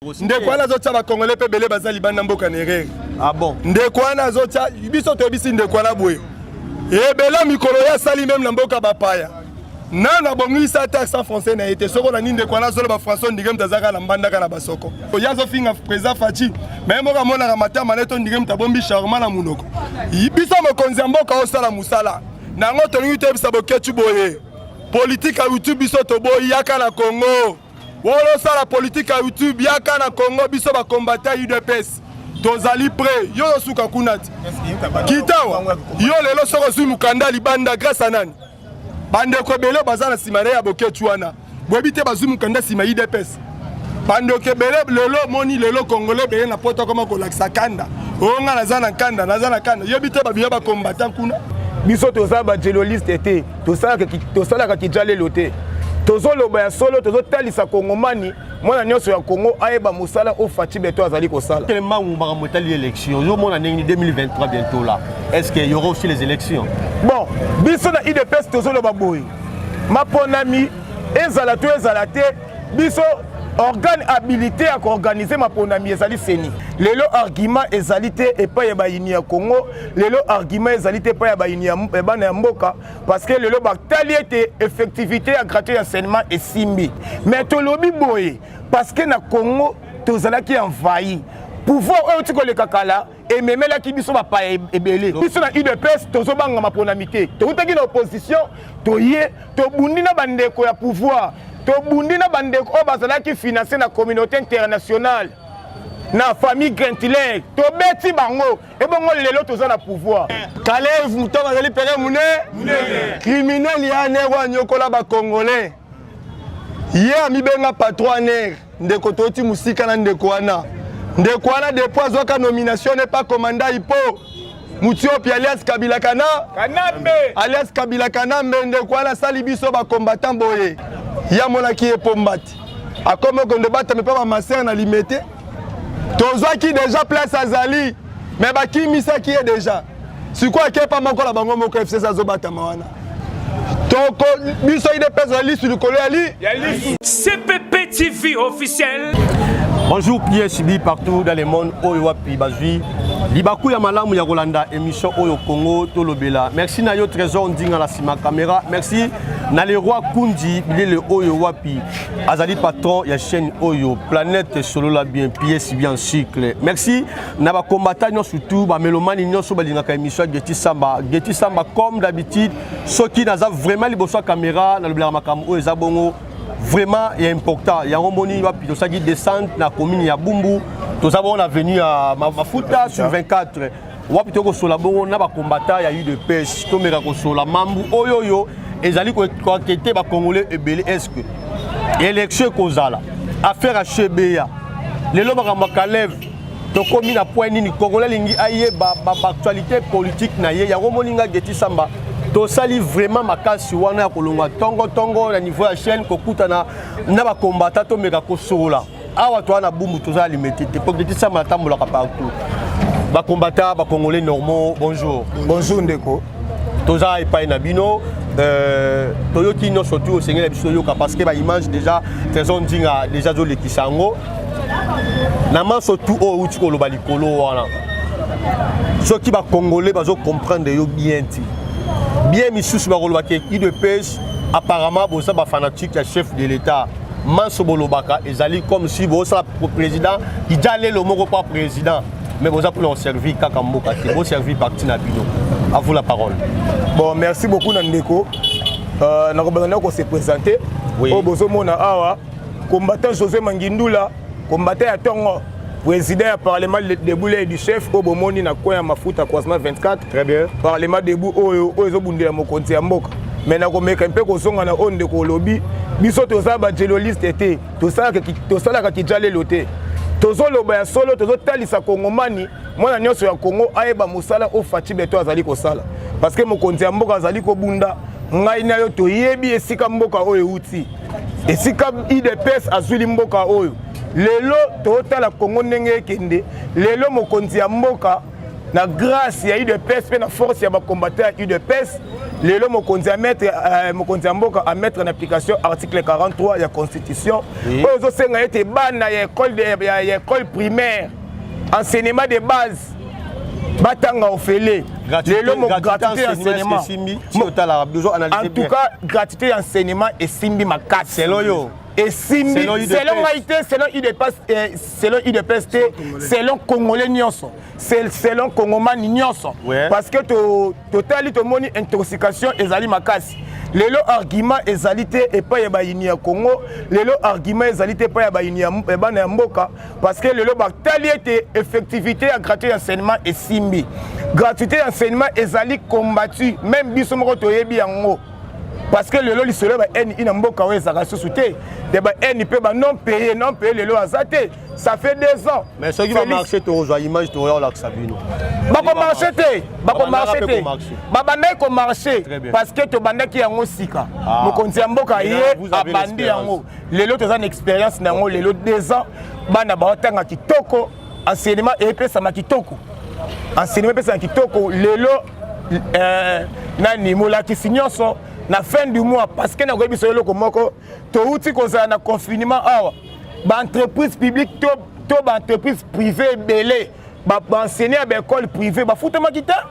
Ndeko wana zotia ba Congolais pe belé bazali bana mboka nerere. Ah bon. Ndeko wana zotia biso to bisi ndeko wana boye. Et bela mikolo ya sali même na mboka bapaya. Na bongisa taxe en français na été soko na ninde ko na zolo ba français ndigem tazaka na mbandaka na basoko. Yazo finga président Fachi. Mais mboka mona na matama neto ndigem tabombi charma na munoko. Biso mokonzi mboka osala musala. Na ngoto ni te bisa boketu boye. Politique à YouTube biso to boye yaka na Congo. Wolo sala politique à YouTube yaka na Congo biso ba combattre UDPS. Tozali prêt yo suka kunati. Kitawa yo lelo soko zu mukanda libanda grâce à nani? Bande ko bele bazana simane ya boketu wana. Bobite bazu mukanda sima UDPS. Bande ko bele lelo moni lelo Congolais bele na poto koma ko laksa kanda. Onga nazana kanda yo bite ba biya ba combattant kuna. Biso toza ba jeloliste été tosala ka kijale loté tozoloba ya solo tozotalisa kongomani mwana nyonso ya Congo ayeba musala o Fachi beto azali kosala tellement on va remonter l'élection yo mona ngi 2023 bientôt là est-ce qu'il y aura aussi les élections bon biso na IDPS tozoloba boy maponami ezala te biso organe habilité à organiser ma ponami ezali seni lelo argument ezalité et pas ya bayini ya Congo lelo argument ezalité pas ya bayini ya bana ya mboka parce que lelo baktali était effectivité à gratuit enseignement et simbi mais to lobi boye parce que na Congo tozala ki envahi pouvoir oyo tiko le kakala et memela ki biso ba pa ebele biso na UDPS tozobanga ma ponamité to utaki na opposition to ye to bundi na bandeko ya pouvoir to bundi na bandeko o bazala ki financer na communauté internationale na famille Gentiler to beti bango e bongo lelo toza na pouvoir Kalev mutonga zali pere mune criminel ya ne wa nyokola ba congolais ye ami benga patroner ndeko toti musika na ndeko wana depuis azoka nomination n'est pas commandant ipo Mutiopi alias Kabila Kanambe alias Kabila Kanambe ndeko wana sali biso ba combattant boye ya mona ki epombati akome konde bata me pa ba maser na limité tozwa ki déjà place azali mais ba ki misa ki est déjà siko ke pa moko la bango moko FC za zobata mawana toko biso ide pesa lisu likolo ya lisu CPP TV officiel. Bonjour Pierre Sibi partout dans le monde oyo wapi bazui libaku ya malamu ya Rolanda émission oyo Congo tolobela merci na yo trésor ndinga la sima caméra merci na le roi Kundi le oyo wapi azali patron ya chaîne oyo planète solo la bien Pierre Sibi en cycle merci na ba combattant surtout ba melomani nyonso balingaka émission Geti Samba comme d'habitude soki naza vraiment liboso caméra na lobela makambo oyo zabongo vraiment est important. Il y a un moni wapi tosaki descente na commune ya Bumbu. Tous avons avenue à Mafuta sur 24. Wapi toko sola bongo na ba combattant ya UDPS. To meka ko sola mambu oyoyo ezali ko enquêter ba congolais ebele est-ce que élection kozala affaire à Chebeya. Lelo ba Kalev to komi na point nini congolais lingi aye ba actualité politique na ye ya moninga Geti Samba. To sali vraiment makasi wana ya kolonga tongo na niveau ya chaîne kokuta na ba combattant to meka ko sola awa to na Bumbu to za limité te pour Geti Samba tambola ka partout ba combattant ba congolais normaux bonjour ndeko to za epai na bino toyoki no surtout au Seigneur biso yoka parce que ba image déjà trésor ndinga déjà zo le kisango na man surtout o uti ko loba likolo wana ceux qui ba congolais bazo comprendre yo bien ti bien misusu ba koloba ke UDPS apparemment bosa ba fanatique ya chef de l'état manso bolobaka ezali comme si bosa président idale le moko pas président mais bosa pour leur servir kaka mboka te bo servir parti na bino à vous la parole bon merci beaucoup Nandeko na ko ko se présenter o bozo mona awa combattant José Mangindula combattant ya Tongo président du Parlement debout du chef au Bomoni na Koya Mafuta croisement 24 très bien Parlement debout oyo ezobundela mokonzi ya mboka mais na ko meka mpe ko songa na onde ko lobby biso toza ba jeloliste été tosala ka kijale loté tozoloba ya solo tozotalisa kongomani mwana nyonso ya Congo ayeba musala o Fachi beto azali kosala parce que mokonzi ya mboka azali ko bunda ngai na yo toyebi esika mboka oyo uti esika IDPS azuli mboka oyo lelo totala Congo ndenge ekende lelo mokonzi ya mboka na grâce ya UDPS pe na force ya ba combattant UDPS lelo mokonzi a mettre mokonzi mboka a mettre en application article 43 ya constitution ozo senga ete bana ya école primaire enseignement de base batanga ofele lelo mo gratuité enseignement en tout cas gratuité enseignement et simbi makasi selon yo et simbi selon Haïti selon UDPS selon congolais nyonso selon congomais nyonso parce que totali to moni intoxication ezali makasi lelo argument ezalité et pas ya bayini ya Congo lelo argument ezalité pas ya bayini ya bana ya mboka parce que lelo batali était effectivité à gratuité enseignement et simbi gratuité enseignement ezali combattu même biso moko toyebi yango parce que lelo lisolo ba eni ina mboka we ezaka sous-souté de ba eni pe ba non payé lelo azate ça fait 2 ans mais ce qui va marcher to rejoindre image to la Sabino bako marcher te babandaki ko marcher parce que to bandaki yango sika mokonzi ya mboka ye abandi yango lelo toza na expérience nango lelo 2 ans bana baotanga kitoko enseignement epesa makitoko enseignement epesa kitoko lelo nani molakisi nyonso na fin du mois parce que na koyebi so eloko moko touti kozala na confinement awa ba entreprise publique to ba entreprise privée ebele ba enseigner à école privée ba futama kita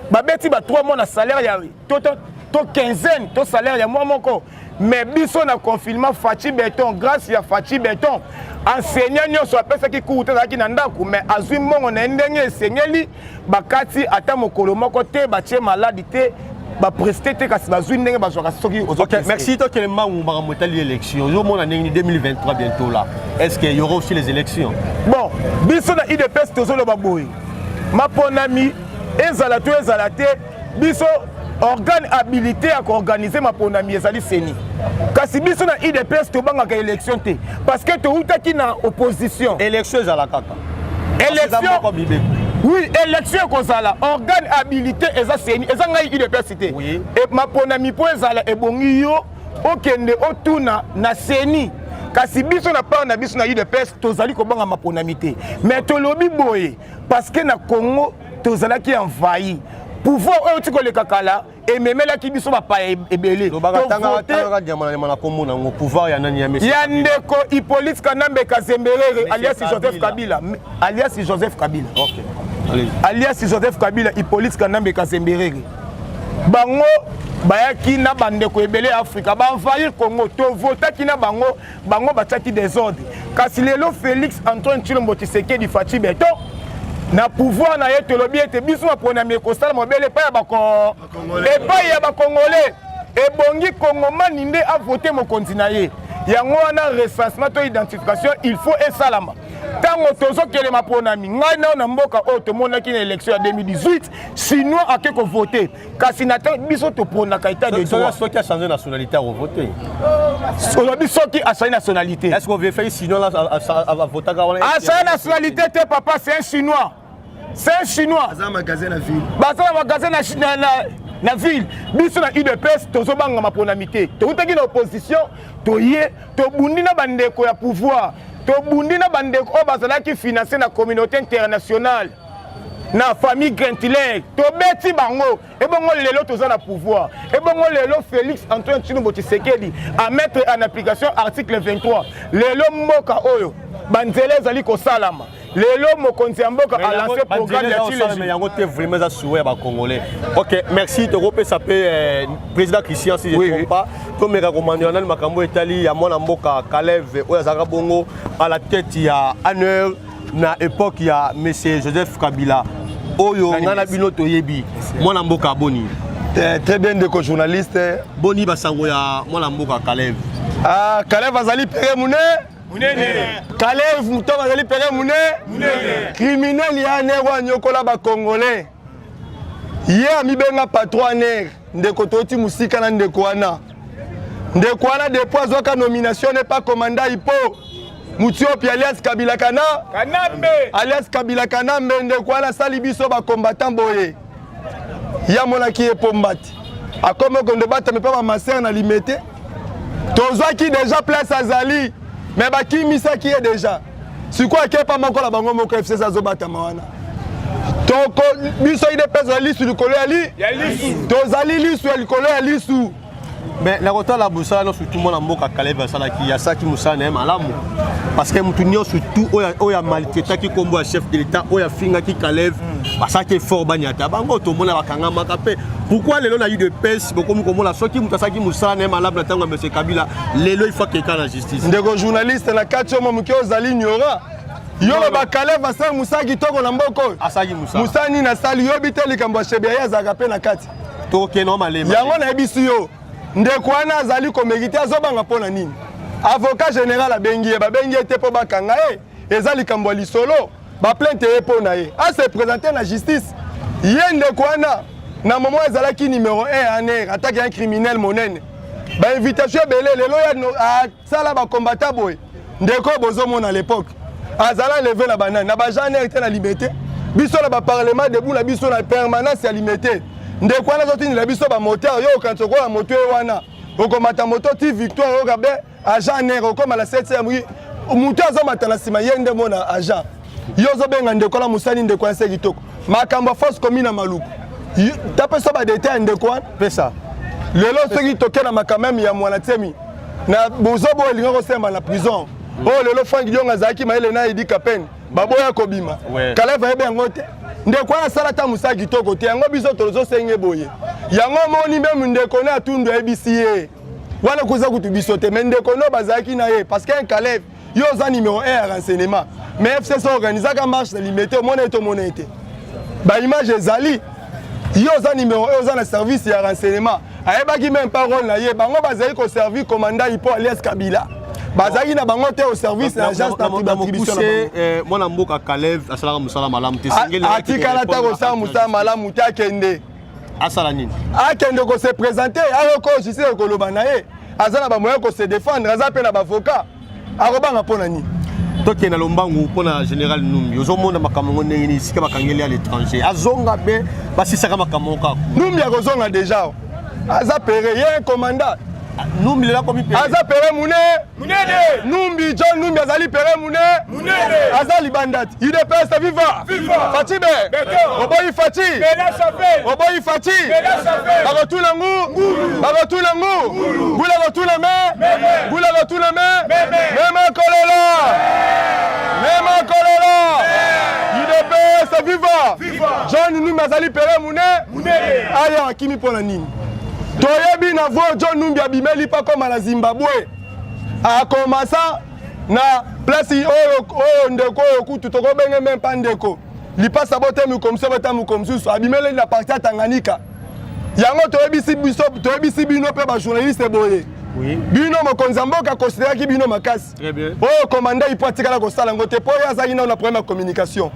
ba beti ba 3 mois na salaire ya to quinzaine to salaire ya mois moko mais biso na confinement Fachi Beton grâce ya Fachi Beton enseignant nyonso apesa ki cours tazaki na ndako mais azwi mbongo na ndenge esengeli bakati ata mokolo moko te ba tie maladi te ba prester te kasi bazwi ndenge bazwaka soki OK merci to que le mangu ba motali élection yo mona ndenge 2023 bientôt là est-ce qu'il y aura aussi les élections bon biso na IDPS tozolo baboy maponami ezala te biso organe habilité à organiser maponami ezali seni kasi biso na IDPS to bangaka élection te parce que to utaki na opposition élection ezala kaka élection oui élection kozala organe habilité eza seni eza ngai IDPS te et maponami po ezala ebongi yo okende otuna na seni kasi biso na part na biso na UDPS tozali kobanga maponami te mais tolobi boye parce que na Congo tozalaki envahi pouvoir oyo tikoleka kala ememelaki biso bapaya ebele pouvoir ya nani ya ndeko Hippolyte Kanambe Kazemberere alias Joseph Kabila alias Joseph Kabila Hippolyte Kanambe Kazemberere bango bayaki na bandeko ebele Afrika ba envahir Congo to votaki na bango bataki désordre kasi lelo Félix Antoine Tshilombo Tshisekedi Fachi Beton na pouvoir na ye tolobi ete biso maponami ekosala mobele epai ya bakongolais ebongi kongomani nde avote mokonzi na ye yango wana recensement to identification il faut esalama ntango tozokele maponami ngai nao na mboka oyo tomonaki na élection ya 2018 chinois ake kovote kasi na ntango biso toponaka état de droit soki achange nationalité akovote olobi soki achange nationalité est-ce qu'on veut faire chinois avotaka wana achange nationalité te papa c'est un chinois baza na magasin na ville na ville biso na UDPS tozobanga maponami te toutaki na opposition toye tobundi na bandeko ya pouvoir tobundi na bandeko oyo bazalaki financé na communauté internationale na famille Grentiler tobeti bango ebongo lelo toza na pouvoir ebongo lelo Félix Antoine Tshilombo Tshisekedi à mettre en application article 23 lelo mboka oyo banzela ezali kosalama lelo mokonzi ya mboka a lancé programme ya Chile yango te vraiment za souhait ba congolais. OK, merci to repé ça peut président Christian si je ne me trompe pas comme recommandé on a makambo etali ya mwana mboka Kalev oya zaka bongo à la tête ya Aneur na époque ya monsieur Joseph Kabila oyo ngana bino to yebi mwana mboka boni très bien de journaliste boni basango ya mwana mboka Kalev Kalev azali pere mune Kalev muto bazali pere mune criminel ya nerwa nyokola ba congolais ye amibenga patron ndeko toti musika na ndeko wana depuis azoka nomination n'est pas commandant ipo Mutiopi alias Kabila Kanambe alias Kabila Kanambe ndeko wana sali biso ba combattant boye ya monaki epombati akome ko ndebata me pa ba maser na limité tozwaki déjà place azali mais bakimisa qui est déjà sikoyo akepa makola bango moko FC azobata mawana toko biso IDPS la lisu likolo ya lisu tozali lisu ya likolo ya lisu. Mais la rota la boussala non surtout mon amour ka Kalev sala ki ya sa ki musana em alamu parce que mutu nyo surtout oya maltraité ki kombo chef de l'état oya finga ki Kalev parce que fort banyata bango to mona bakanga makape. Pourquoi lelo na UDPS bokomu komola soki mutu asaki musana em alamu na tango monsieur Kabila lelo il faut que la justice ndeko journaliste na kati yo momuke ozali nyora yo ba Kalev asa musaki toko na mboko asaki musa musani na sali yo biteli kambo shebia ya zaka pe na kati to ke no malema yango na ebisi yo ndeko wana azali komérité azobanga mpona nini avocat général abengi ye babengi ete mpo bakanga ye eza likambo ya lisolo baplainte ye mpo na ye ase présente na justice ye ndeko wana na momo ezalaki numéro 1 aner atake ya criminel monene bainvitation ebele lelo asala bakombata boye ndeko bozomona à l'époque azala leve na banani na bagener te na liberté biso na baparlement debout na biso na permanence ya liberté ndeko wana zotini la biso ba moteur yo kanto ko la moto wana okomata moto ti victoire yo gabe agent ner okoma la 7e moto azomata na sima yende mona agent yo zo benga ndeko la musani ndeko ya sekitoko makambo force commune maluku tape so ba détail ndeko wana pesa lelo soki tokena makamem ya mwana temi na bozobo elinga ko semba na prison oh lelo Frank Dionga zaki maele na Idi Kapen baboya kobima Kaleva ebe ngote ndeko na sala ta musa kitoko te yango biso tozo senge boye yango moni même ndeko na tundu ABCA wana kuza kutu biso te mais ndeko no bazaki na ye parce que un Kalev yo za numéro 1 à renseignement mais FCC organisa ka marche de limité monete ba image ezali yo za numéro 1 za na service ya renseignement ayebaki même parole na ye bango bazali ko servir commandant Ipo alias Kabila bazaki na bango te au service na agence d'attribution na mwana mboka Kalev asala musala malamu te singeli atikala ta ko sa musala malamu te akende asala nini akende ko se présenter ayoko jisi ko loba na ye azana ba moyen ko se défendre aza pe na ba avocat akobanga pona nini toke na lombangu pona général Numbi ozomona makambo ndenge sika bakangeli à l'étranger azonga be basisaka makambo ka Numbi akozonga déjà aza pere ye commandant Numbi la komi pere aza pere munene Numbi John Numbi azali pere munene azali bandati IDPS viva Fatibe oboyi Fati oboyi Fati bakotuna ngu bula kotuna me mema kololo IDPS viva John Numbi azali pere munene aya akimi pona nini toyebi na vo John Numbi abimeli pa koma na Zimbabwe a commencé na place oyo ndeko oyo kutu tokobenge même pas ndeko lipasa bote mukomso bota mukomsusu abimeli na partie ya Tanganyika yango toyebisi bino pe ba journaliste boye bino mokonzi mboka considéraki bino makasi oyo commandant Ipo atikala kosala ngo te po ya azaki na problème ya communication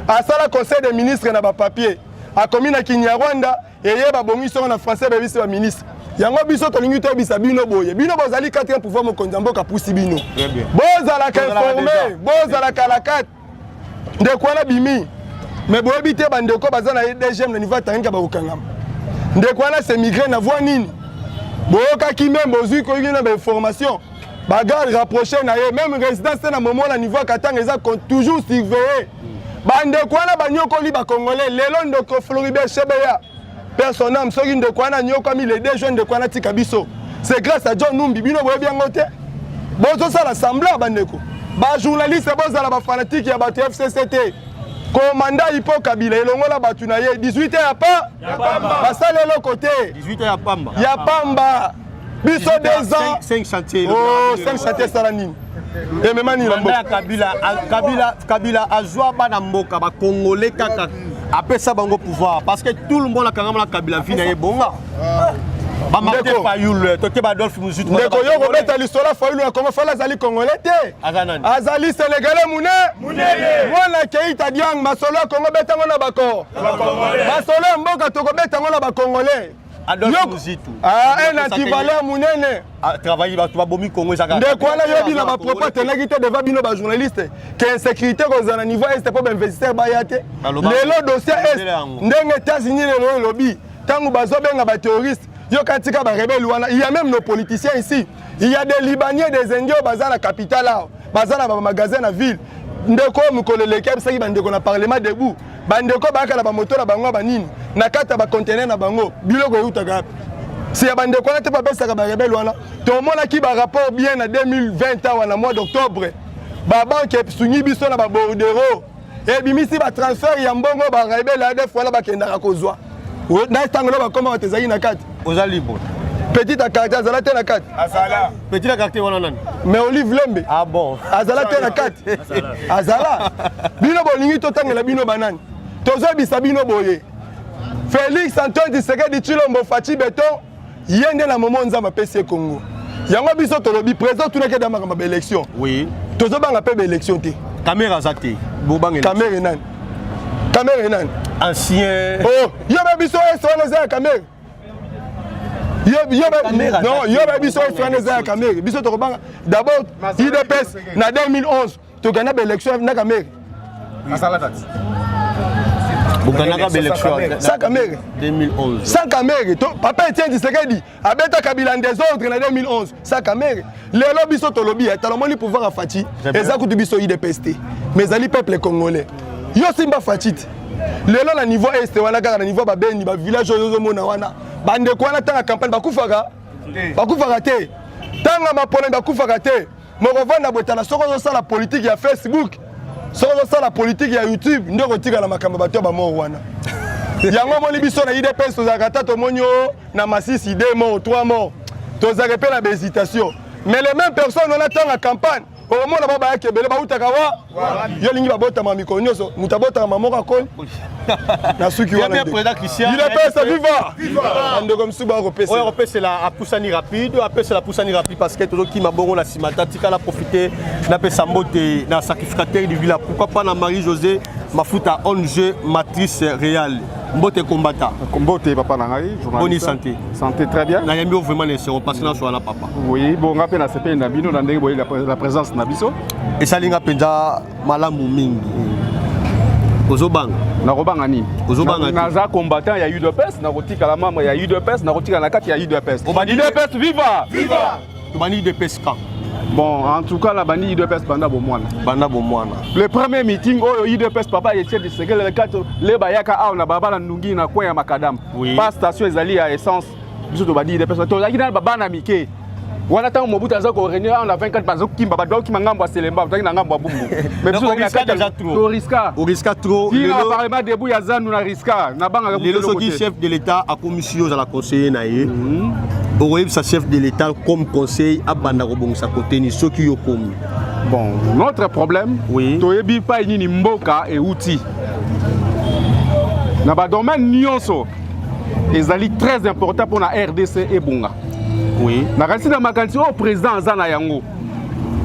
asala conseil des ministres na ba papier a commis na Kinyarwanda et ba bongi so na français ba bisi ba ministre yango biso tolingi to bisa bino boye bino bozali 4e pouvoir mokonzi mboka pusi bino bozala ka informer bozala ka la 4 ndeko wana bimi mais boyebi te bandeko bazana DGM na niveau Tanganyika ba kokangama ndeko wana c'est migré na voix nini boyoka ki même bozui ko yina ba information bagarde rapproché na ye même résidence na moment na niveau Katanga eza toujours surveiller bandeko wana banyokoli ba congolais lelo ndeko Floribert Chebeya personnel soki ndeko wana nyokomi les 2 jeunes de kwana tika biso c'est grâce à John Numbi bino boyebi yango te bozo sala semblant bandeko ba journaliste bozala ba fanatique ya bato FCCT commandant Ipo Kabila elongola batu na ye 18 ya pa basala le côté 18 ya pamba biso 2 ans 5 chantiers oh 5 chantiers sala nini et même ni mboka Kabila azwa bana mboka ba congolais kaka après ça bango pouvoir parce que tout le monde a quand même Kabila vina ye bonga ba marqué Fayulu to ke ba Adolphe Muzitu ndeko yo ko beta l'histoire Fayulu comment fala azali congolais te azali sénégalais munene mwana Keita Diang masolo Congo beta ngona bako masolo mboka to ko beta ngona ba congolais Adolphe Muzitu un antivaleur munene travailler ba to ba bomi Congo ezaka ndeko wana yobi na ba propos tenaki te devant bino ba journaliste que insécurité ko zana niveau est pour investisseur ba yate lelo dossier est ndenge États-Unis lelo lobby tangu bazobenga ba terroristes yo katika ba rebelle wana il y a même nos politiciens ici il y a des Libanais des Indiens bazana la capitale là bazana ba magasin na ville ndeko mukolele kebsaki bandeko na parlement debout bandeko baka na ba moto na bango banini na kata ba conteneur na bango biloko yutaka si ya bandeko na te pa pesa ka ba rebelle wana to mona ki ba rapport bien na 2020 wana mois d'octobre ba banque sunyi biso na ba bordereau et bimisi ba transfert ya mbongo ba rebelle ADF wala ba kenda ka kozwa na tangolo ba koma batezali na kati oza libre petite à carte azala te na kati azala petite à carte wana nani mais Olive Lembe ah bon azala te na kati azala bino bolingi totangela bino banani tozo bisa bino boye Félix Antoine Tshisekedi Tshilombo Fachi Beton yende na moment nzamba pesi Congo yango biso tolobi président tunake da makamba ba élection oui tozo banga pe ba élection te caméra zate bobangela caméra nani ancien oh yoba biso est wana za caméra yoba biso est wana za caméra biso to banga d'abord IDPS na 2011 to gagna ba élection na caméra azala date Bokanaka l'élection sans caméra 2011 sans caméra papa Etienne Tshisekedi abeta Kabila en désordre en 2011 sans caméra lelo biso to lobi talomoni pouvoir afati eza kutu biso IDPS mais ali peuple congolais yo simba fatite lelo na niveau est wana kaka na niveau ba beni ba village ozo mona wana bande ko wana tanga campagne bakufaka te tanga mapona bakufaka te moko vanda botana soko zo sala politique ya Facebook soko zo sala politique ya YouTube ndoko tika na makambo bato ba mo wana yango moni biso na IDPS to zakata to monyo na Masisi 2 morts 3 morts to zakepe na hésitation mais les mêmes personnes on attend la campagne au moment là ba kebele ba utaka wa yo lingi ba bota ma mikonyoso mutabota ma moko akoni na suki wana il est pesa viva ando comme suba repesa ouais repesa la poussani rapide après c'est la poussani rapide parce que tout qui m'a bongo la simata tika la profiter na pesa mbote na sacrificateur du village pourquoi pas na Marie José Mafuta onge matrice réelle mbote combattant mbote papa na ngai journaliste bonne santé très bien na yambi vraiment les sérum parce que na so na papa oui bon ngape na CP na bino na ndenge boye la présence na biso et ça linga penza malamu mingi ozobanga na robanga ni ozobanga naza combattant ya UDPS na kotika la membre ya UDPS na kotika na kati ya UDPS UDPS viva viva tobani UDPS ka bon en tout cas la bandi UDPS banda bomwana le premier meeting oyo UDPS papa Etienne Tshisekedi le 4 le bayaka aw na babala ndungi na coin ya makadam pas station ezali ya essence biso to bandi UDPS to zaki na babana mike wana tango Mobutu aza ko réunir en la 24 bazo kimba ba doki mangambo selemba utaki na ngambo bumbu mais biso na kata trop risque trop le parlement debout ya zanu na risque na banga le soki chef de l'état a commission à la conseiller na ye okoyeb sa chef de l'état comme conseil abanda ko bongisa côté ni soki yo komi bon notre problème toyebi pa nini mboka et outil na ba domaine nyonso ezali très important pour la RDC et Bunga. Oui. Na kasi na makanti au président azana yango.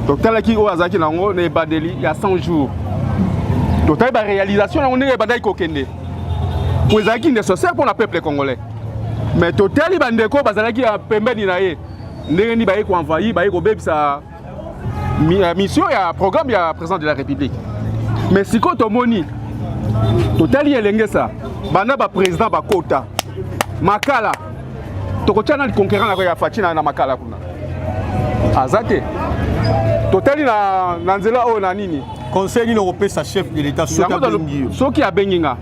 Donc talaki o azaki nango ne badeli il y a 100 jours. Donc ta ba réalisation on est badai kokende. Pour ezaki nécessaire pour le peuple congolais. Mais totali bandeko bazalaki ya pembeni na ye. Ndenge ni baye ko envoyer baye ko bebisa mission ya programme ya président de la République. Mais siko to moni totali elengesa bana ba président ba kota makala tokochana le conquérant na Fatina na makala kuna azate totali na nzela o na nini conseil ni européen sa chef de l'état soki abenginga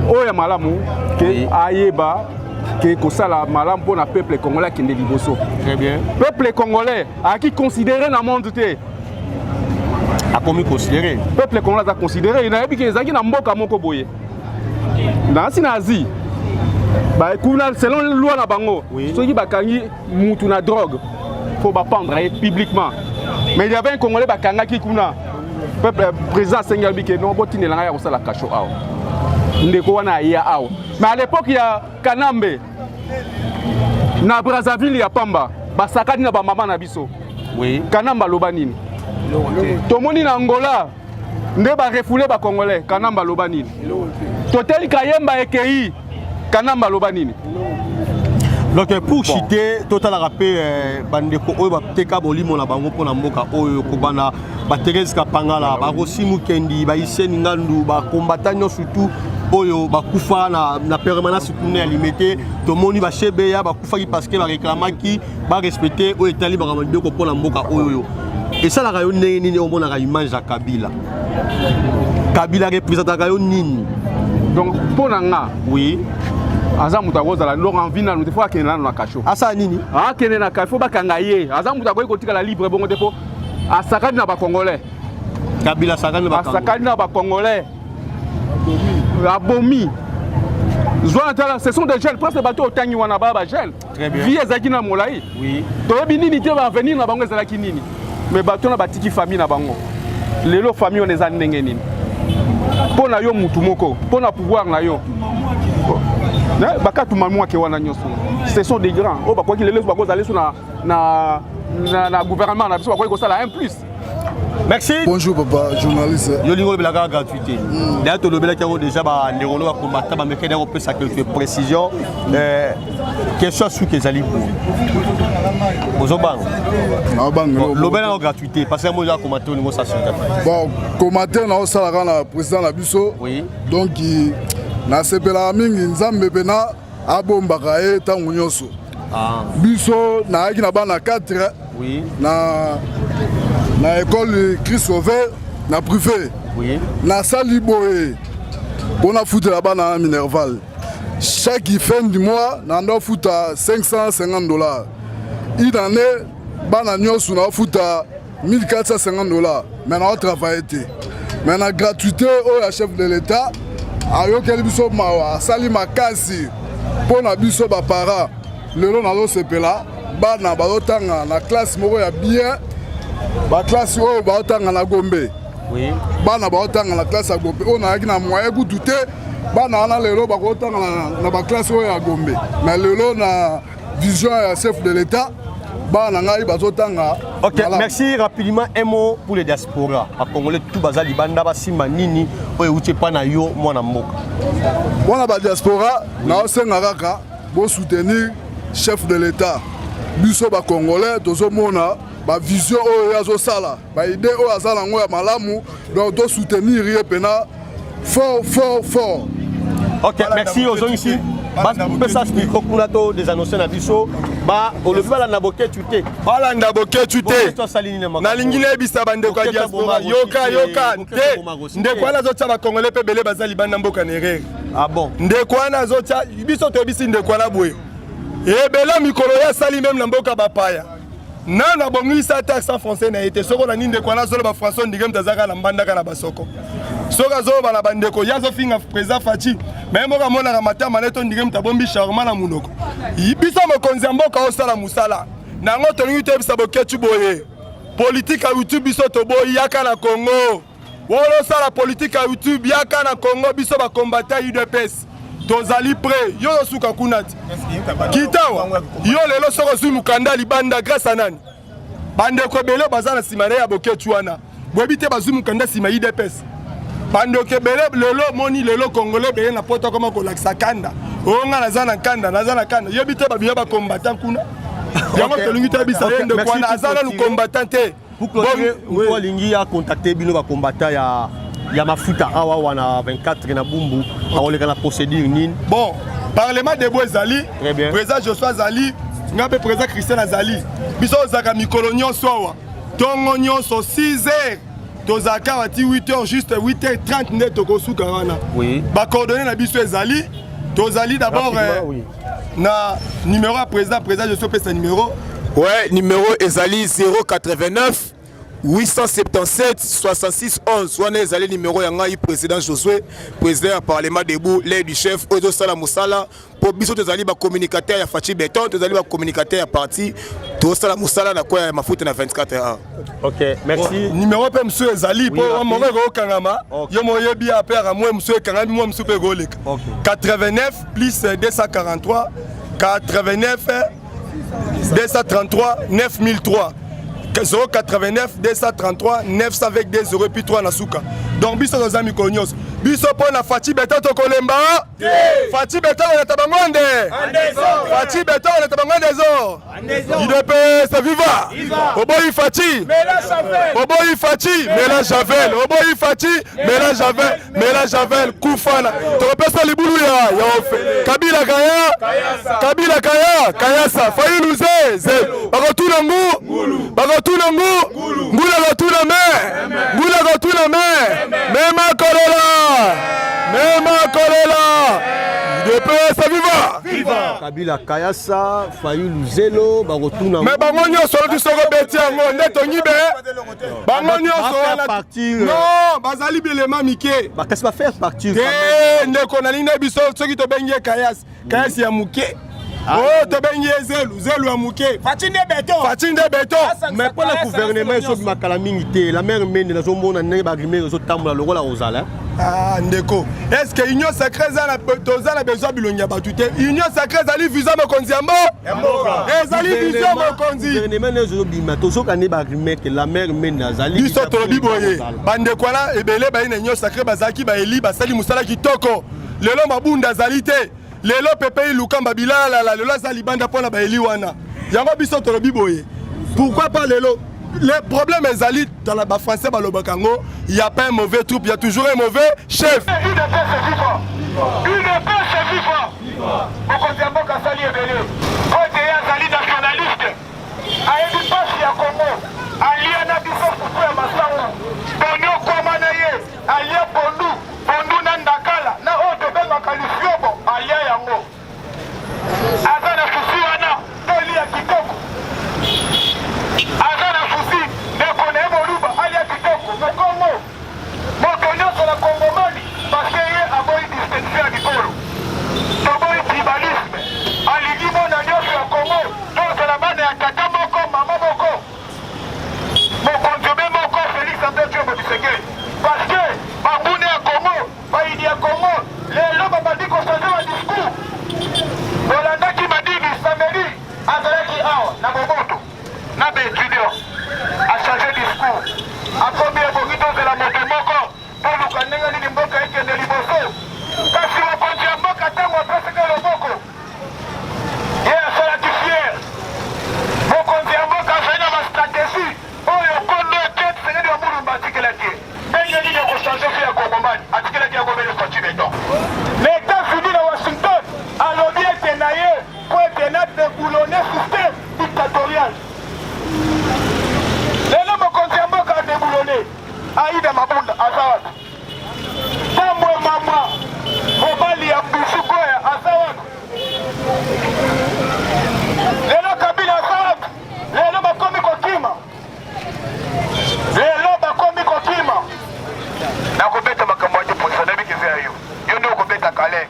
o ya malamu ke ayeba ke kosala malamu pour na peuple congolais qui liboso très bien peuple congolais a qui considérer na monde te a commis considérer peuple congolais a considérer na yebi ke ezaki na mboka moko boye na Asie bah selon la loi na bango ceux qui bakangi mutu na drogue faut ba pendre publiquement mais il y avait un congolais bakanga qui kuna peuple président Senghor bike non botine la ya kosala kacho aw ndeko wana ya aw mais à l'époque il y a Kanambe na Brazzaville ya Pamba basakani na ba mama na biso Kanamba loba nini tomoni na Angola nde ba refoulé ba congolais Kanamba loba nini Totel Kayemba ekei Kanamba loba nini. Donc pour chiter total rappel bandeko oyo bateka bolimo na bango pona mboka oyo kobana ba Thérèse Kapangala ba Rosimu Kendi ba Isen Ngandu ba combattant surtout oyo ba kufa na permanence kuna limité to moni ba chebeya ba kufa parce que ba réclamaki ba respecter o etali ba bandeko pona mboka oyo et ça la rayon nini o mona ka image ya Kabila représente rayon nini Donc pour nga Oui. aza muta kozala donc envie na nous faut akende na kacho. Asa nini? Ah kende na kacho faut bakanga ye. Aza muta ko tika la libre bongo depo. Asakani na ba congolais. Kabila sakani ba Congolais. Asakani na ba congolais. Abomi. Ce sont des jeunes, presque bateau autant y wana baba jeunes. Très bien. Vie ezaki na molai. Oui. To bini ni te va venir na bango ezalaki nini. Mais bateau na batiki famille na bango. Lelo famille on eza ndenge nini. Pona yo mutu moko, pona pouvoir na yo. Bakatu mamwa ke wana nyoso. Ce sont des grands. Oh bakwa ki lelo bako zale so na gouvernement na biso bakwa ko sala 1+. Merci. Bonjour papa, journaliste. Yo lingo la gratuité. D'ailleurs to lobela ki déjà ba les rolo ba combattre ba mekene on peut ça quelques précisions. Question sur que zali pour. Ozobang. Na bang. Lobela gratuité parce que moi j'ai commenté au niveau ça sur. Bon, commentaire na osala na président na biso. Oui. Donc na sepela mingi nzambe pena abombaka e tangu nyoso. Ah. Biso na aki na bana 4. Oui. Na école Christ Sauveur na privé. Oui. Na sali boye. Bona foot la bana Minerval. Chaque fin du mois, na ndo foot à $550. Une année, bana nyosu na foot à $1450. Mais na travailler. Mais na gratuité au chef de l'État. Ayo keli biso mawa sali makasi pona biso ba para lelo na lo sepela bana ba otanga na classe moko ya bien ba classe o ba otanga na Gombe. Oui. Bana ba otanga na classe ya Gombe on a na moyen ku douter bana na lelo ba otanga na ba classe o ya Gombe mais lelo na vision ya chef de l'État bana ngai ba otanga. Ok, merci rapidement un mot pour les diaspora. À Congolais tout bazali banda basima nini oye uche pa na yo mwana mboka. Mwana ba diaspora na osenga kaka bo soutenir chef de l'État. Biso ba Congolais tozo mona ba vision oyo yazo sala, ba idée oyo azala ngo ya malamu donc to soutenir ye pena fort. Ok, merci aux gens ici. Bas message micro kuna to des annoncer na biso ba olobala na boke tuté. Bala ndaboke tuté. Na lingile bisa bande kwa diaspora yoka te. Ndeko wana zo tsa Congolais pe belé bazali banda mboka nerere. Ah bon. Ndeko wana zo tsa biso to bisi ndeko wana boye. Ebela mikolo ya sali même na mboka bapaya. Na bongisa taxe français na été soko na ninde kwa na zolo ba français ndigem tazaka na mbandaka na basoko. Soka zo bana bandeko yazo finga président Fachi mais mboka mona na matama neto ndigem tabombi charma na munoko. Ibiso mokonzi mboka osala musala. Na ngoto ngite bisa boketu boye. Politique à YouTube biso to boye yaka na Congo. Wolo sala politique à YouTube yaka na Congo biso ba combattant UDPS. Tozali prêt yo suka kunati. Kitawa yo lelo soko zu mukanda libanda grâce à nani? Bandeko bele bazana simane ya boketu wana. Bobite bazu mukanda sima UDPS. Bandeko bele lelo moni lelo Congolais bele na poto koma ko laksa kanda. Onga nazana kanda yo bite ba biya ba combattant kuna. Yango telingi tabisa yende kwana azana lu combattant te. Pour lingi a contacter bino ba combattant ya mafuta awa wana 24 na bumbu aoleka na procédure nini. Bon, parlement de Boezali, président Joshua Zali, ngabe président Christian Azali. Biso zaka mikolo nyonso awa. Tongo nyonso 6h. Tozaka wati 8h juste 8h30 nde tokosuka wana. Oui. Ba coordonner na biso ezali. Tozali d'abord na numéro à président Joshua pesa numéro. Ouais, numéro ezali 089 877 66 11. Wana ezali numéro yanga yi président Josué, président du parlement debout, l'aide du chef Ozo Sala Moussala. Pour biso tozali ba communicateur ya Fachi Beton, tozali ba communicateur ya parti to Sala Moussala na kwa ya mafuta na 24h. OK, merci. Bon, numéro pe monsieur ezali pour mo ko kangama. Yo mo yebi apere à moi monsieur kangami moi monsieur pe goleka. 89 plus 243 89 233 9003. 089 233 900 avec des 0 puis 3 na suka. Donc biso nos amis konyos. Biso pona Fachi Beton to kolemba. Fachi Beton on tabangonde. Fachi Beton on tabangonde zo. IDP c'est viva. Oboyi Fachi. Oboyi Fachi, mélange Javel. Oboyi Fachi, mélange Javel, Koufana. To pesa libulu ya ofe. Kabila Kaya, Kayasa, Fayulu ze. Bakotuna ngu. Bakotuna ngu. Ngula gotuna me. Mema Kolola. Même Kolela. UDPS viva. Kabila Kayasa, Fayou Luzelo, Barotuna. Mais Bangonio sur le solo Betiango, Neto Nibe. Bangonio sur la partie. Non, Bazali Belema Mike. Qu'est-ce va faire partir? Nekonalina Biso, ceux qui te baignent Kayas. Kayas Yamouke. Oh, te baignent Zelu Yamouke. Fatine de béton. Mais pour le gouvernement, il y a Makalamingité. La mère mène dans un monde en Nébagrimé, les autres tambours, le rôle à Rosala. Ah, Ndeko. Est-ce que l'Union sacrée a besoin de l'Union Batute? L'Union sacrée a visa me konziambo? Ezali visa me konzi. Le gouvernement est au bima. Tous ceux qui ont Nébagrimé, la mère mène dans Zali. Ils sont au Biboye. Bandekwala, Ebele, l'Union sacrée, Bazaki, Baeli, Basali, Moussala, Kitoko. Le long Mabunda Zalité. Le long Pepe, Lukamba Bilala, le long Zalibanda pour la Baeli Wana. Yango Bissot au Biboye. Pourquoi pas le long? Le problème est Ali dans la français Balobakango, il n'y a pas un mauvais troupe, il y a toujours un mauvais chef. Une paix c'est vivant. Mon conseiller Kassali est venu. Quand il y a Zali nationaliste, à Edipasi à Congo, à Liana Bissot pour faire Massaou, Bonio Kwamanaye, à Lia Pondu, Pondu Nandakala, na Otobe Makalifiobo, à Lia Yango. Azana Fusiwana, Tolia Kitoko. Azana Fusi, Nekone Moluba, Alia Kitoko, Mokongo, Mokonyo sur la Congomani, parce qu'il y a un bon distinction à Nikolo. Toboy tribalisme, Aligi Monagno sur la Congo, donc la bande à Tata Moko, Maman Moko, Mokonjome Moko, Félix Antoine Modisegue. Parce que, Baboune à Congo, Baïdi à Congo, les lobes ont dit qu'on changeait un discours. Rolanda qui m'a dit, Samedi, Azalaki Awa, Naboboto. Nabe étudiant a changé de discours. A combien de de la moto moko pour nous connaître les mboka et que de liboso. Quand si on compte un mboka, tant on peut se faire le moko. Et à cela tu fier. Mon compte un mboka, c'est une stratégie. Oh, le compte de tête, c'est le monde qui a dit. Mais il y a une qui a changé de Congoman. A dit qu'il a dit à Gomel continue donc. Les États-Unis de Washington, à l'objet était naïe pour être de boulonner système dictatorial. Lelo mokonzi mboka déboulonné Aïda Mabunda Azawad Tamwe mama Mobali ya Bisuko ya Azawad Lelo Kabila Azawad Lelo bakomi kokima Lelo bakomi kokima Nakobeta makambo ya polisi na biki vya yo Yo ndio kobeta kale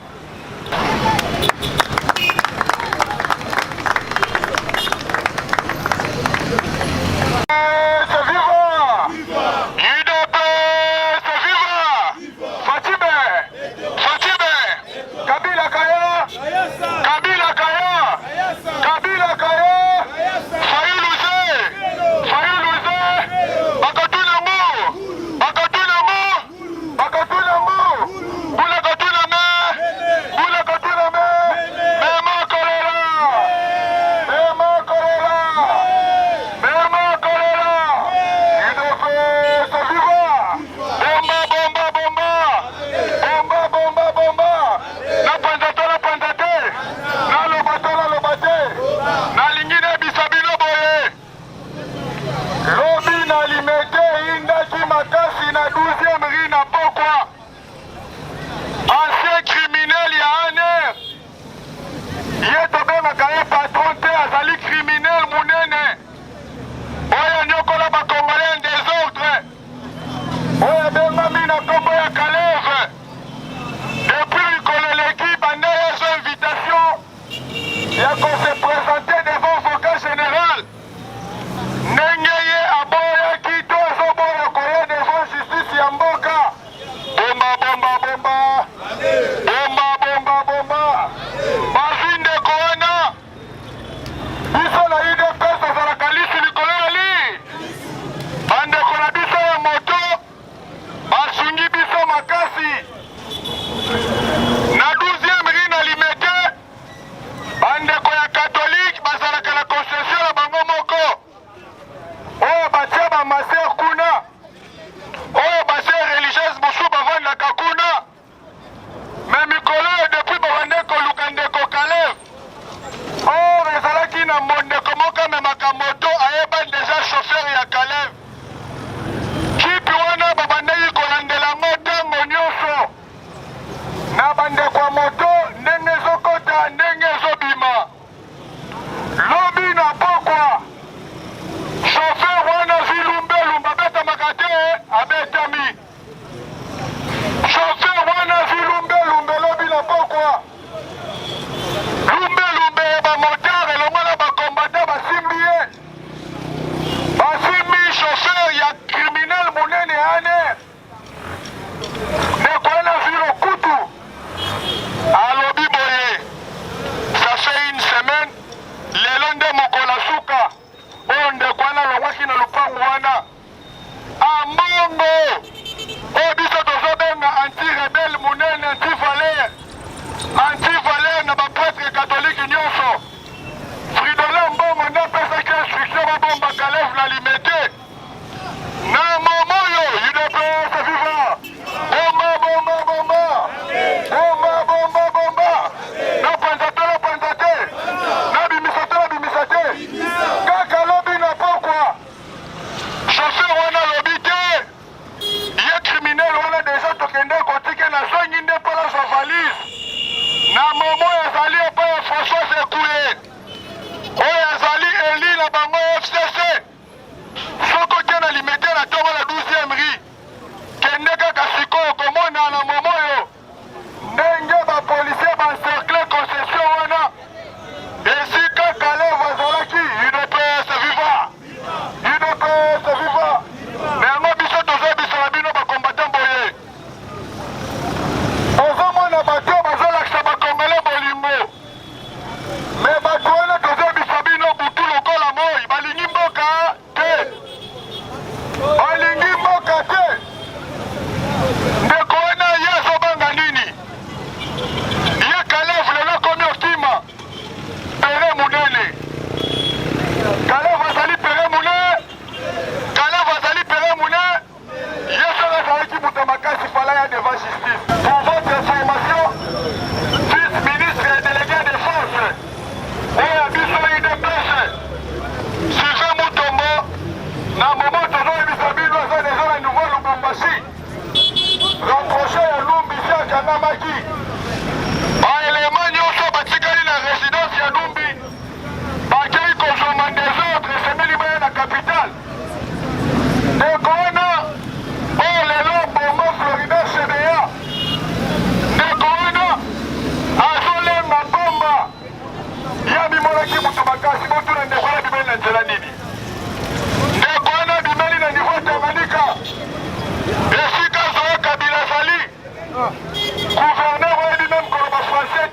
C'est vivant! UDP, c'est vivant! Fatime! Kabila Kaya! Fayou Louzé! Bakatoulamou! Boula Katoulame! Mema Kolela! Ancien criminel, il y a un air. Il est tombé à patron, azali criminel, mounene. Oya nyokola ba Congolais en désordre. Oya benga mina tombo ya Kaleve. Depuis que l'équipe a donné son invitation, il y a qu'on s'est présenté devant le vocal général. Nengeye aboya kito zoboya koye devant justice ya mboka. Bomba. Bazinde Koana. Biso na UDPS ozala kalisi likolo ya li. Bandeko na biso ya moto basungi biso makasi. Na 12e ri na limete bandeko ya katolike bazalaka na concession na bango moko. Oyo batia bamaser kuna. Oyo baser religieuse mosusu bavandaka kuna. Mais mikolo depuis babandeko luka ndeko Kaleve. Or ezalaki na mondeko moko amemaka moto ayeba deja chauffeur ya Kaleve. Kipi wana babandeki kolandela ngo ntango nyonso. la justice. Pour votre information, vice-ministre et délégué des forces, et à Bissoli de Pêche, Sylvain Moutombo, dans le moment où nous avons déjà un nouveau Lubumbashi, rapproché à Lumbi, ici à Kanamaki, par élément, nous sommes à la résidence à Lumbi, par qui consomme des ordres, c'est même la capitale. Et qu'on a, oh les lots, Bomo, Florida, CBA, et qu'on a, Azole, Mabomba, Yabi Molaki, Moutoubakasi, Moutouna, Ndekwana, Bimeli, Nanzela Nini. Ndekwana, Bimeli, Nandivo, Tamanika, Esika, Zoé, Kabila, Sali, gouverneur, ouais, lui-même, Koloba français,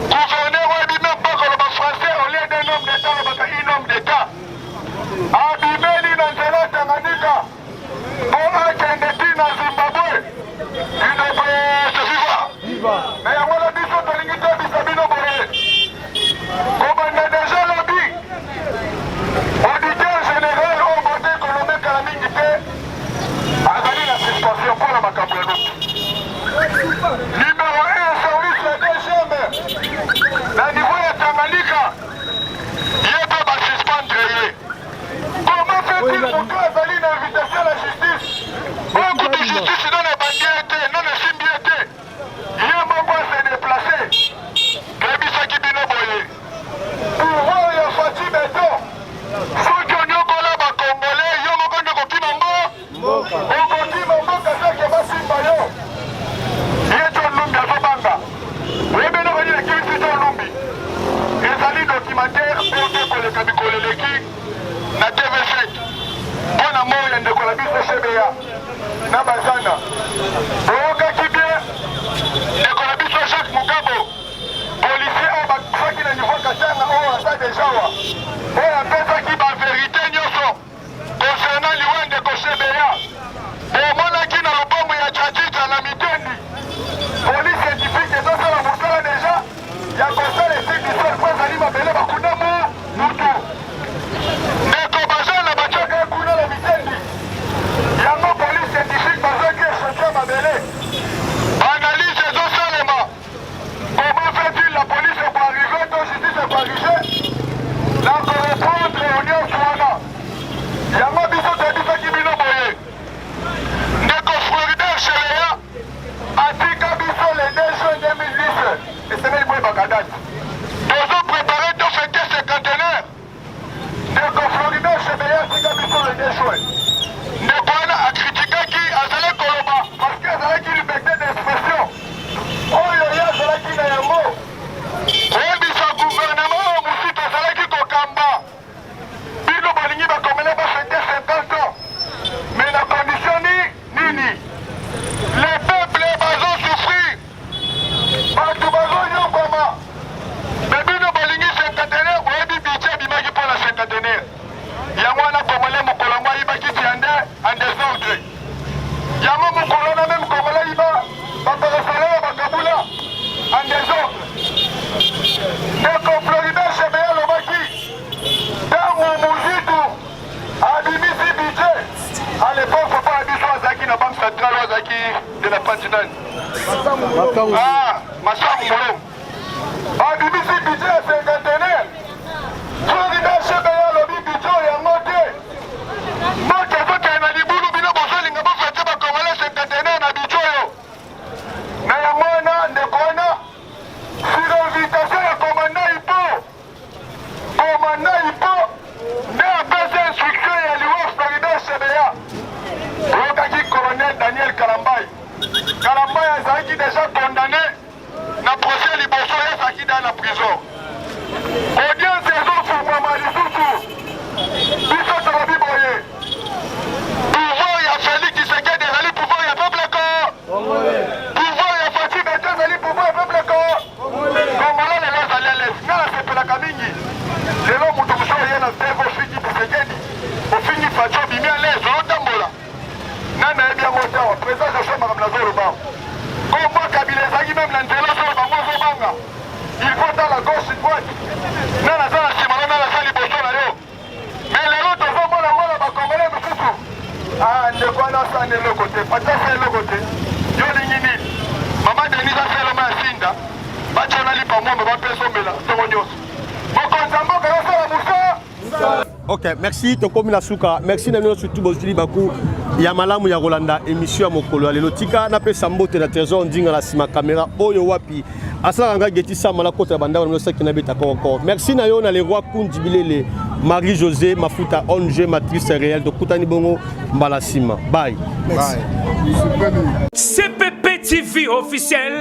gouverneur, ouais, lui-même, pas Koloba français, au lieu d'un homme d'État, le bataille, un homme d'État. Abimeli, Nanzela, Tamanika, Bola, Kendeti, na Zimbabwe, il devrait se vivre. Mais il y a un biso de l'unité Bisabino Boye. Comme on a déjà lobby, auditeur général, au côté économique à la minité, a gagné la suspension pour la Macabrenou. Numéro 1, service la DGM, la niveau de Tamanika, il est pas suspendre. Comment fait-il pour que Azali une invitation à la justice? Beaucoup de justice dans la bandière, dans la symbiété. Il y a un moment à se déplacer. Kébisa Kibino Boye. Pour voir le Fati Beto, ceux qui ont eu là, les Congolais, ils ont eu Koki Mambo. Koki Mambo, Kasa Keba Simbayo. Il est un Lumbi à Zobanga. Oui, mais nous, on dit qu'il est un Lumbi. Azali documentaire, pour le Kabikoleleki. Na TV7 mpona moi ya ndeko na biso CBA na bazana oyokaki bien ndeko na biso Jacques Mugabo policier oyo bakufaki na niveau katanga oyo aza deja wa oyo apesaki baverité nyonso concernant liwa ndeko CBA omonaki na lobongo ya jajija na mitendi police scientifique ezosala mosala deja ya kosala esekisa po ezali mabele bakunda mutu ndeko bazana batiaka kuna na mitendi yango police scientifique bazaki echeche mabele analyse ezosalema comment fait-il la police pour arriver to justice pour arriver na korépondre au nyonso wana yango biso toyebisaki bino boye ndeko Florida Cheléa atika biso le 2 juin 2010 esemeli boyebaka date tozo préparé to fêter cinquantenaire ndeko Florida Cheléa atika biso le 2 juin ndeko wana akritikaki azali koloba parce que azalaki liberté d'expression oyo ye azalaki na yango oyebisa gouvernement oyo mosusu azalaki kokamba bino balingi bakomela bafete 50 ans mais na condition nini le peuple bazosouffrir bato bazonyokoma me bino balingi cinquantenaire oyebi budget bimaki mpona cinquantenaire yango wana kongole mokolo yango ayibaki tiande en désordre yango mokolo na meme kongole ayiba baperesele ya bakabula en désordre ndeko Florida Cheléa alobaki ntango mozitu abimisi budget à l'époque papa na biso azalaki na banque centrale oyo azalaki de la patinane masango molemo abimisi budget ya cinquantenaire Florida Cheléa alobi budget yango te moto ezokende na libulu bino bozolinga bofete bakongole cinquantenaire na budget oyo na yango wana ndeko wana sur invitation ya komanda ipo nde apesa instruction ya liwa Florida Cheléa oyokaki colonel Daniel Kalambai azalaki déjà condamné na procès liboso ye azalaki da na prison audience ezofungwama lisusu biso tolobi boye pouvoir ya Félix Tshisekedi ezali pouvoir ya peuple ko pouvoir ya Fati Beto ezali pouvoir ya peuple ko kongolo lelo azali alesi nga nasepelaka mingi lelo moto mosusu ye na teve ofingi Tshisekedi ofingi Fati obimi alesi otambola nana yebi yango tawa président Joshua makambo nazoloba kombo Kabila ezalaki meme na nzela solo bango ozobanga il faut dans la gauche droite nana aza na nsima no nana aza liboso na yo mais lelo tozomona mwana bakongole mosusu Ah, ne voilà ça de l'autre côté. Pas de faire l'autre côté. Yo l'ingini. Maman Denise a fait le masinda. Ba chonali pa moi, ba peso bela. Tongonyo. Bokonzambo ka ça la musa. Ok, merci Tokomi Nasuka. Merci Nano surtout Bozili Baku. Ya malamu ya Rolanda émission ya mokolo ya lelo tika na pesa mbote na trésor ndinga la sima caméra oyo wapi. Asala nga geti sa mala kota banda na saki na beta encore. Merci na yo na le roi Kundi Bilele, Marie José Mafuta ONG matrice réelle de Kutani Bongo Mbalasima. Bye. Merci. CPP TV officiel.